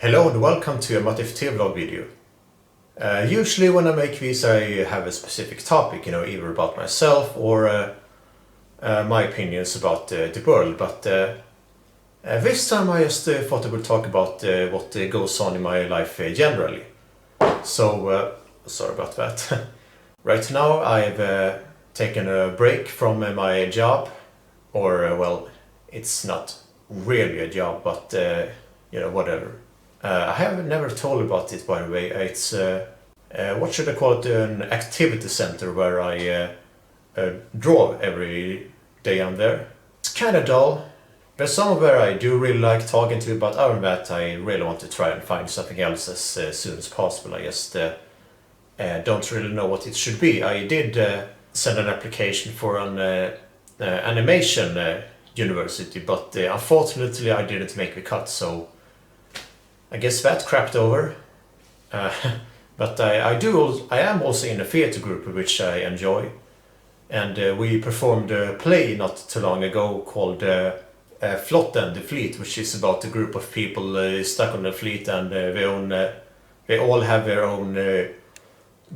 Hello and welcome to a Liiiiiife vlog video. Usually when I make these I have a specific topic, either about myself or my opinions about the world, but this time I just thought I would talk about what goes on in my life generally. So, sorry about that. Right now I've taken a break from my job, or well, it's not really a job, but whatever. I have never told about it, by the way. It's, what should I call it, an activity center where I draw every day I'm there. It's kind of dull. There's somewhere I do really like talking to, but other than that I really want to try and find something else as soon as possible. I just don't really know what it should be. I did send an application for an animation university, but unfortunately I didn't make the cut, so I guess that crapped over. But I am also in a theatre group which I enjoy, and we performed a play not too long ago called Flotten, the Fleet, which is about a group of people stuck on the fleet, and they all have their own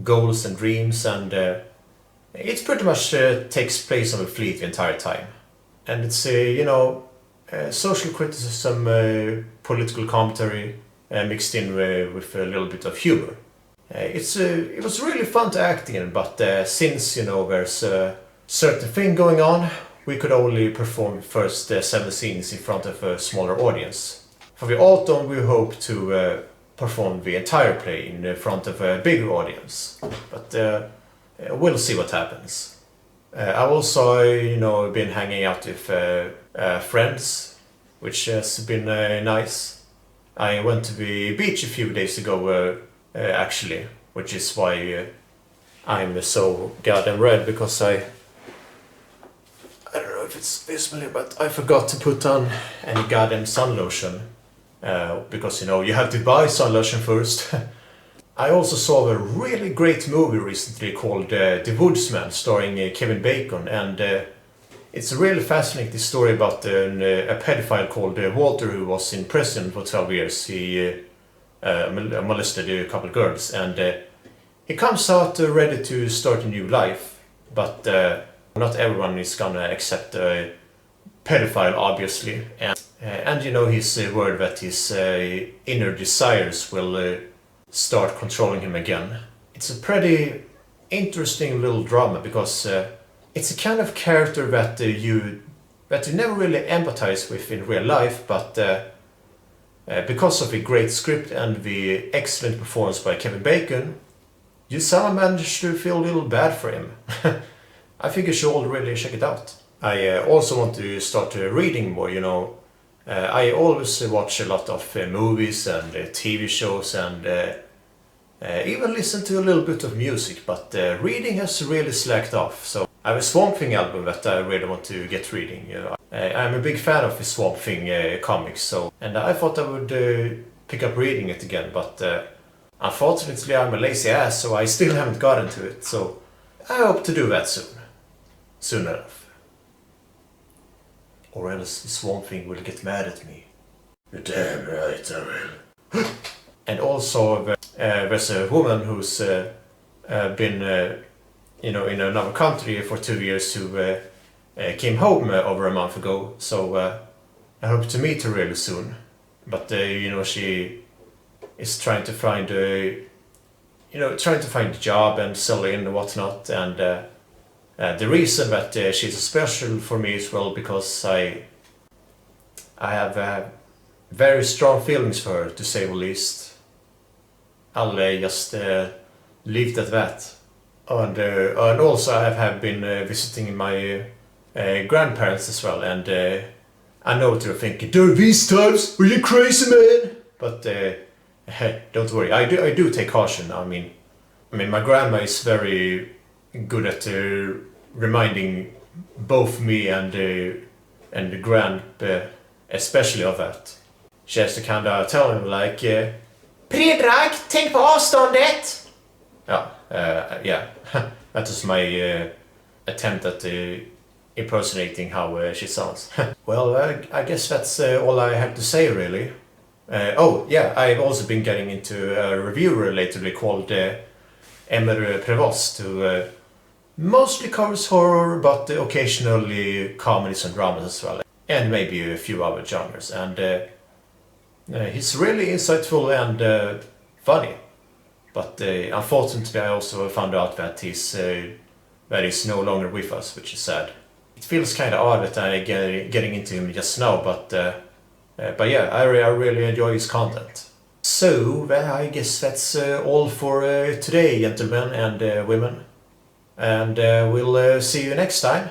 goals and dreams, and it pretty much takes place on the fleet the entire time. And it's social criticism, political commentary mixed in with a little bit of humor. It was really fun to act in, but since there's a certain thing going on, we could only perform the first 7 scenes in front of a smaller audience. For the autumn we hope to perform the entire play in front of a bigger audience, but we'll see what happens. I've also been hanging out with friends, which has been nice. I went to the beach a few days ago actually, which is why I'm so goddamn red, because I don't know if it's visible, but I forgot to put on any goddamn sun lotion, because you have to buy sun lotion first. I also saw a really great movie recently called The Woodsman, starring Kevin Bacon, and it's a really fascinating story about a pedophile called Walter, who was in prison for 12 years. He molested a couple of girls, and he comes out ready to start a new life, but not everyone is gonna accept a pedophile, obviously, and he's worried that his inner desires will start controlling him again. It's a pretty interesting little drama, because it's a kind of character that you never really empathize with in real life, but because of the great script and the excellent performance by Kevin Bacon, you somehow managed to feel a little bad for him. I think you should all really check it out. I also want to start reading more, I always watch a lot of movies and TV shows, and even listen to a little bit of music, but reading has really slacked off. So I have a Swamp Thing album that I really want to get reading. I'm a big fan of the Swamp Thing comics, and I thought I would pick up reading it again, but unfortunately I'm a lazy ass, so I still haven't gotten to it. So I hope to do that soon enough. Or else the Swamp Thing will get mad at me. You're damn right I will. And also there's a woman who's been in another country for 2 years, who came home over a month ago, so I hope to meet her really soon. But she is trying to find a job and settle in and whatnot, and the reason that she's special for me is, well, because I have very strong feelings for her, to say the least. I'll just leave it at that. And also I have been visiting my grandparents as well, and I know what you're thinking, during these times, are you crazy, man? But don't worry, I do take caution. I mean my grandma is very good at reminding both me and the grandpa especially of that. She has to kind of tell him like, Predrag, tänk på avståndet! Yeah, that was my attempt at impersonating how she sounds. Well, I guess that's all I have to say, really. Oh yeah, I've also been getting into a reviewer lately called Emmer Prevost, who mostly covers horror, but occasionally comedies and dramas as well, and maybe a few other genres. And he's really insightful and funny. But unfortunately, I also found out that he's no longer with us, which is sad. It feels kind of odd that I getting into him just now, but yeah, I really enjoy his content. So I guess that's all for today, gentlemen and women. And we'll see you next time.